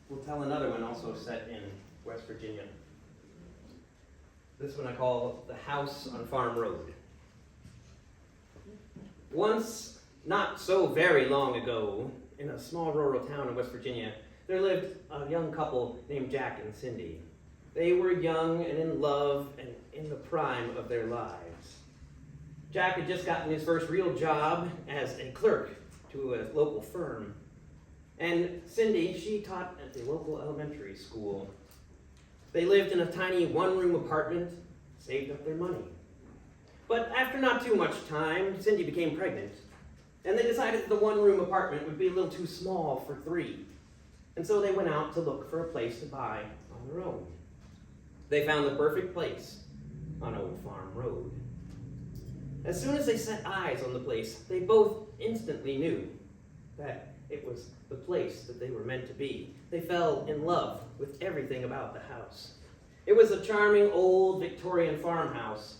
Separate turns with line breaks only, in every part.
we'll tell another one also set in West Virginia. This one I call The House on Farm Road. Once, not so very long ago, in a small rural town in West Virginia, there lived a young couple named Jack and Cindy. They were young and in love and in the prime of their lives. Jack had just gotten his first real job as a clerk to a local firm. And Cindy, she taught at the local elementary school. They lived in a tiny one-room apartment, saved up their money. But after not too much time, Cindy became pregnant, and they decided that the one-room apartment would be a little too small for three. And so they went out to look for a place to buy on their own. They found the perfect place on Old Farm Road. As soon as they set eyes on the place, they both instantly knew that it was the place that they were meant to be. They fell in love with everything about the house. It was a charming old Victorian farmhouse,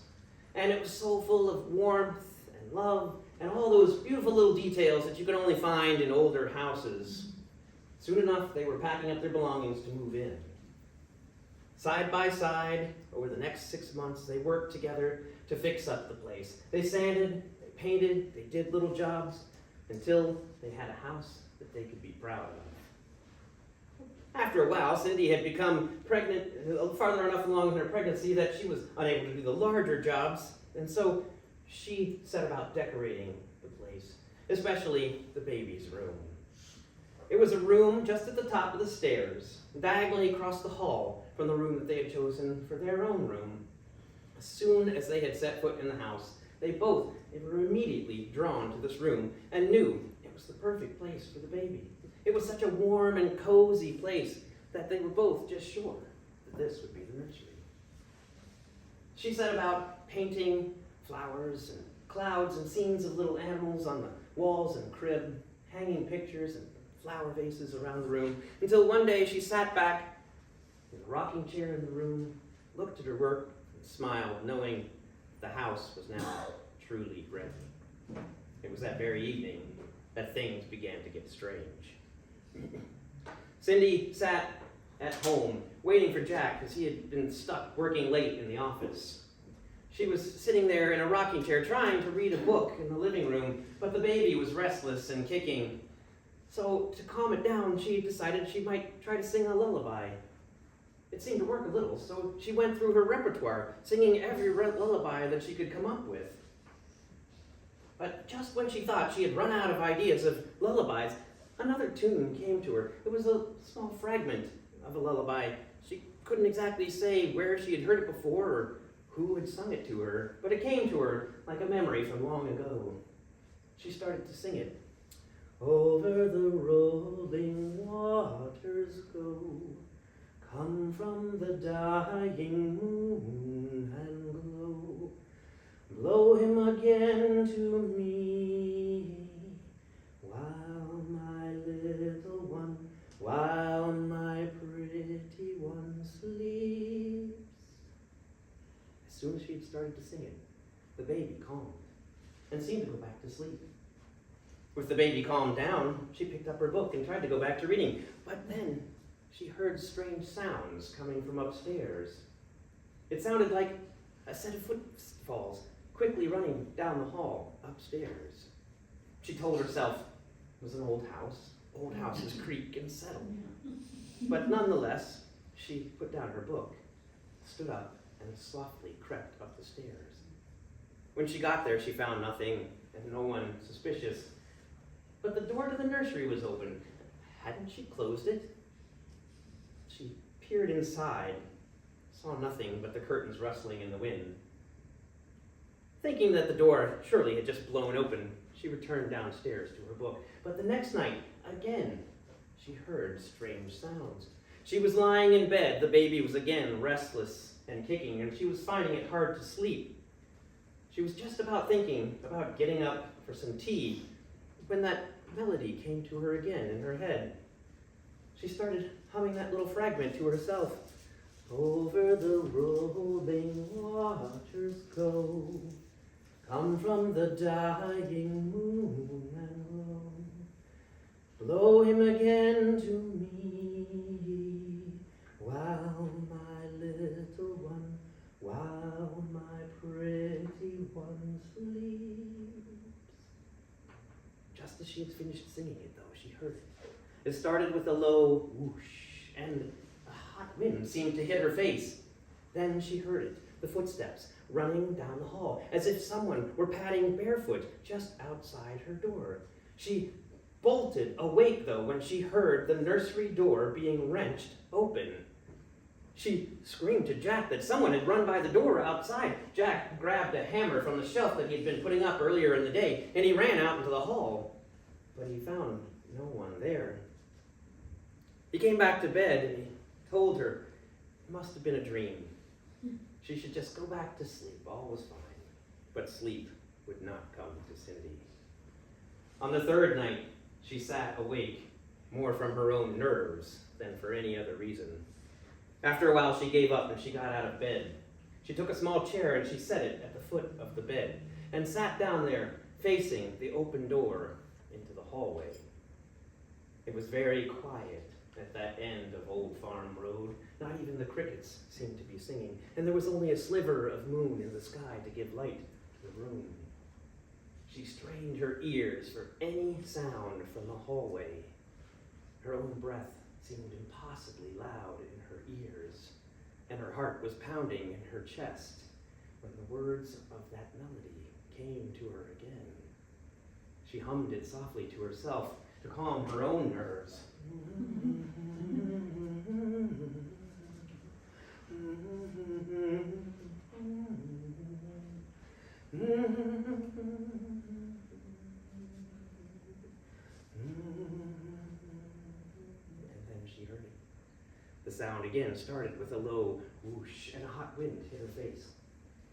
and it was so full of warmth and love and all those beautiful little details that you could only find in older houses. Soon enough, they were packing up their belongings to move in. Side by side, over the next 6 months, they worked together to fix up the place. They sanded, they painted, they did little jobs until they had a house that they could be proud of. After a while, Cindy had become pregnant, farther enough along in her pregnancy that she was unable to do the larger jobs, and so she set about decorating the place, especially the baby's room. It was a room just at the top of the stairs, diagonally across the hall from the room that they had chosen for their own room. As soon as they had set foot in the house, they were immediately drawn to this room and knew it was the perfect place for the baby. It was such a warm and cozy place that they were both just sure that this would be the nursery. She set about painting flowers and clouds and scenes of little animals on the walls and crib, hanging pictures and flower vases around the room, until one day she sat back in the rocking chair in the room, looked at her work, and smiled, knowing the house was now truly ready. It was that very evening that things began to get strange. Cindy sat at home, waiting for Jack, because he had been stuck working late in the office. She was sitting there in a rocking chair trying to read a book in the living room, but the baby was restless and kicking. So to calm it down, she decided she might try to sing a lullaby. It seemed to work a little, so she went through her repertoire, singing every lullaby that she could come up with. But just when she thought she had run out of ideas of lullabies, another tune came to her. It was a small fragment of a lullaby. She couldn't exactly say where she had heard it before or who had sung it to her, but it came to her like a memory from long ago. She started to sing it. Over the rolling waters go, come from the dying moon and glow. Blow him again to me, while my little one, while my pretty one sleeps. As soon as she had started to sing it, the baby calmed and seemed to go back to sleep. With the baby calmed down, she picked up her book and tried to go back to reading, but then she heard strange sounds coming from upstairs. It sounded like a set of footfalls quickly running down the hall upstairs. She told herself it was an old house. Old houses creak and settle. But nonetheless, she put down her book, stood up, and softly crept up the stairs. When she got there, she found nothing and no one suspicious. But the door to the nursery was open. Hadn't she closed it? She peered inside, saw nothing but the curtains rustling in the wind. Thinking that the door surely had just blown open, she returned downstairs to her book. But the next night, again, she heard strange sounds. She was lying in bed. The baby was again restless and kicking, and she was finding it hard to sleep. She was just about thinking about getting up for some tea when that melody came to her again in her head. She started humming that little fragment to herself. Over the rolling waters go, come from the dying moon and glow. Blow him again to me, heard it. It started with a low whoosh, and a hot wind seemed to hit her face. Then she heard it, the footsteps running down the hall, as if someone were padding barefoot just outside her door. She bolted awake, though, when she heard the nursery door being wrenched open. She screamed to Jack that someone had run by the door outside. Jack grabbed a hammer from the shelf that he'd been putting up earlier in the day, and he ran out into the hall. But he found no one there. He came back to bed, and he told her it must have been a dream. She should just go back to sleep. All was fine. But sleep would not come to Cindy. On the third night, she sat awake, more from her own nerves than for any other reason. After a while, she gave up and she got out of bed. She took a small chair and she set it at the foot of the bed and sat down there, facing the open door into the hallway. It was very quiet at that end of Old Farm Road. Not even the crickets seemed to be singing, and there was only a sliver of moon in the sky to give light to the room. She strained her ears for any sound from the hallway. Her own breath seemed impossibly loud in her ears, and her heart was pounding in her chest when the words of that melody came to her again. She hummed it softly to herself to calm her own nerves. The sound again started with a low whoosh, and a hot wind hit her face.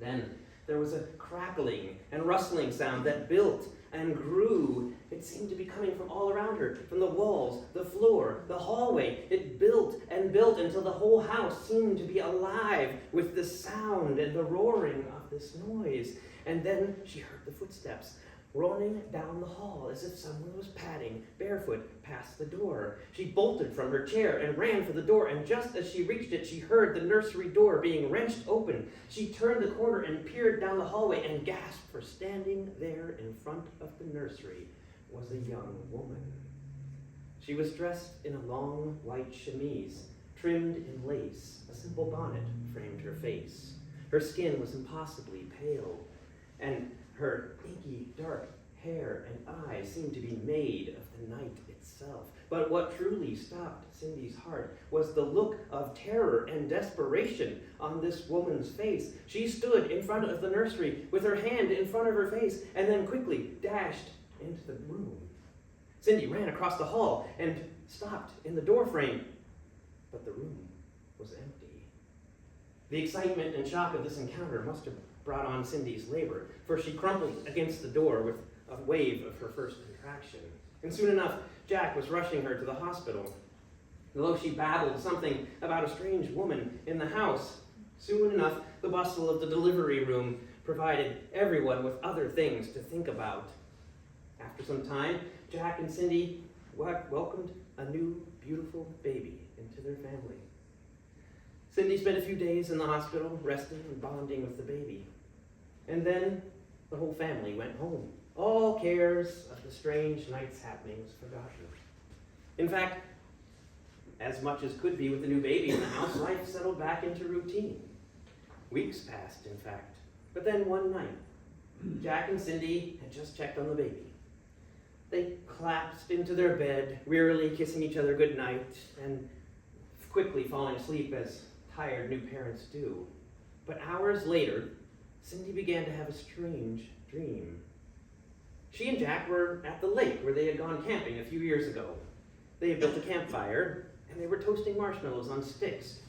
Then there was a crackling and rustling sound that built and grew. It seemed to be coming from all around her, from the walls, the floor, the hallway. It built and built until the whole house seemed to be alive with the sound and the roaring of this noise. And then she heard the footsteps running down the hall as if someone was padding barefoot past the door. She bolted from her chair and ran for the door, and just as she reached it, she heard the nursery door being wrenched open. She turned the corner and peered down the hallway and gasped, for standing there in front of the nursery was a young woman. She was dressed in a long white chemise, trimmed in lace. A simple bonnet framed her face. Her skin was impossibly pale, and her inky dark hair and eyes seemed to be made of the night itself. But what truly stopped Cindy's heart was the look of terror and desperation on this woman's face. She stood in front of the nursery with her hand in front of her face and then quickly dashed into the room. Cindy ran across the hall and stopped in the doorframe, but the room was empty. The excitement and shock of this encounter must have brought on Cindy's labor, for she crumpled against the door with a wave of her first contraction. And soon enough, Jack was rushing her to the hospital. Although she babbled something about a strange woman in the house, soon enough, the bustle of the delivery room provided everyone with other things to think about. After some time, Jack and Cindy welcomed a new, beautiful baby into their family. Cindy spent a few days in the hospital, resting and bonding with the baby. And then the whole family went home. All cares of the strange night's happenings forgotten. In fact, as much as could be with the new baby in the house, life settled back into routine. Weeks passed, in fact. But then one night, Jack and Cindy had just checked on the baby. They collapsed into their bed, wearily kissing each other goodnight, and quickly falling asleep as tired new parents do. But hours later, Cindy began to have a strange dream. She and Jack were at the lake where they had gone camping a few years ago. They had built a campfire, and they were toasting marshmallows on sticks.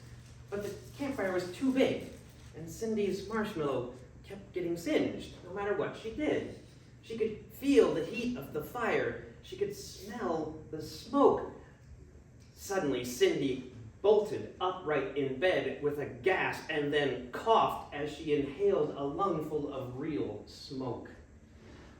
But the campfire was too big, and Cindy's marshmallow kept getting singed, no matter what she did. She could feel the heat of the fire. She could smell the smoke. Suddenly, Cindy bolted upright in bed with a gasp and then coughed as she inhaled a lungful of real smoke.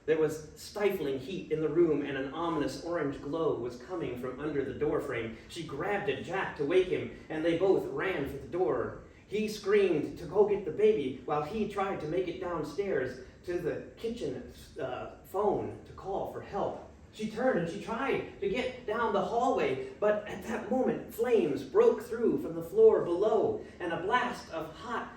There was stifling heat in the room, and an ominous orange glow was coming from under the doorframe. She grabbed at Jack to wake him, and they both ran for the door. He screamed to go get the baby, while he tried to make it downstairs to the kitchen phone to call for help. She turned and she tried to get down the hallway, but at that moment, flames broke through from the floor below, and a blast of hot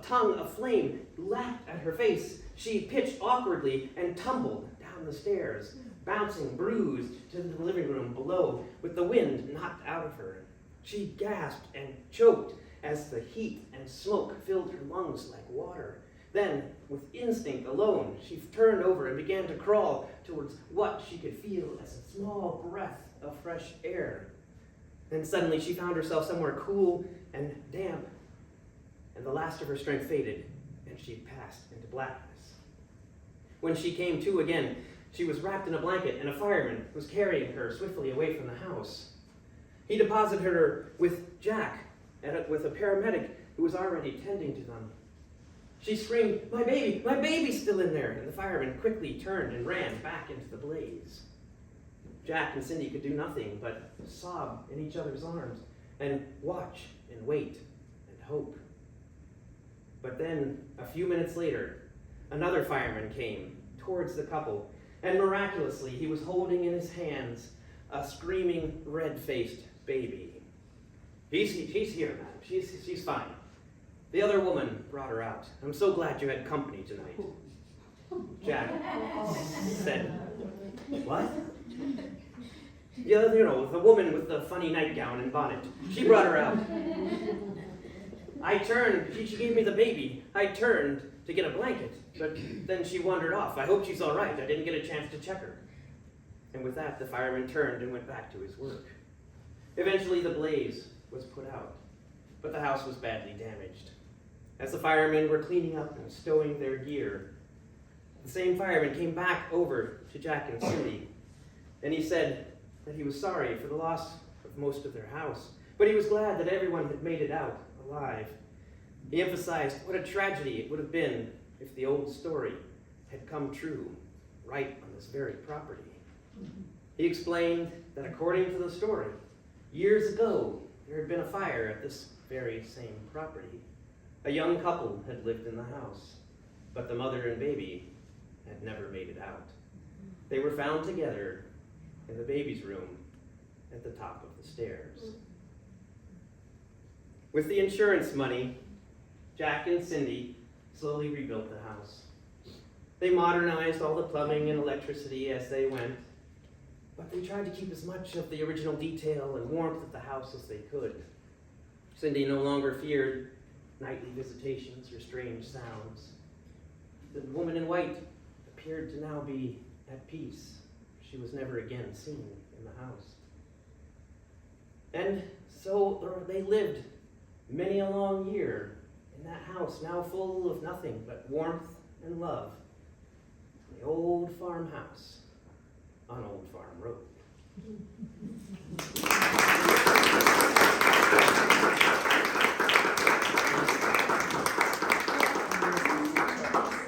tongue of flame lapped at her face. She pitched awkwardly and tumbled down the stairs, bouncing bruised to the living room below with the wind knocked out of her. She gasped and choked as the heat and smoke filled her lungs like water. Then, with instinct alone, she turned over and began to crawl towards what she could feel as a small breath of fresh air. Then suddenly she found herself somewhere cool and damp, and the last of her strength faded, and she passed into blackness. When she came to again, she was wrapped in a blanket, and a fireman was carrying her swiftly away from the house. He deposited her with Jack, with a paramedic who was already tending to them. She screamed, my baby's still in there, and the fireman quickly turned and ran back into the blaze. Jack and Cindy could do nothing but sob in each other's arms and watch and wait and hope. But then, a few minutes later, another fireman came towards the couple, and miraculously he was holding in his hands a screaming, red-faced baby. She's here, madam. She's fine. The other woman brought her out. I'm so glad you had company tonight. Jack said, what? Yeah, the woman with the funny nightgown and bonnet. She brought her out. I turned, she gave me the baby. I turned to get a blanket, but then she wandered off. I hope she's all right. I didn't get a chance to check her. And with that, the fireman turned and went back to his work. Eventually, the blaze was put out, but the house was badly damaged. As the firemen were cleaning up and stowing their gear, the same fireman came back over to Jack and Cindy, and he said that he was sorry for the loss of most of their house, but he was glad that everyone had made it out alive. He emphasized what a tragedy it would have been if the old story had come true right on this very property. He explained that according to the story, years ago there had been a fire at this very same property. A young couple had lived in the house, but the mother and baby had never made it out. They were found together in the baby's room at the top of the stairs. With the insurance money, Jack and Cindy slowly rebuilt the house. They modernized all the plumbing and electricity as they went, but they tried to keep as much of the original detail and warmth of the house as they could. Cindy no longer feared nightly visitations or strange sounds. The woman in white appeared to now be at peace. She was never again seen in the house. And so they lived many a long year in that house, now full of nothing but warmth and love. The old farmhouse on Old Farm Road.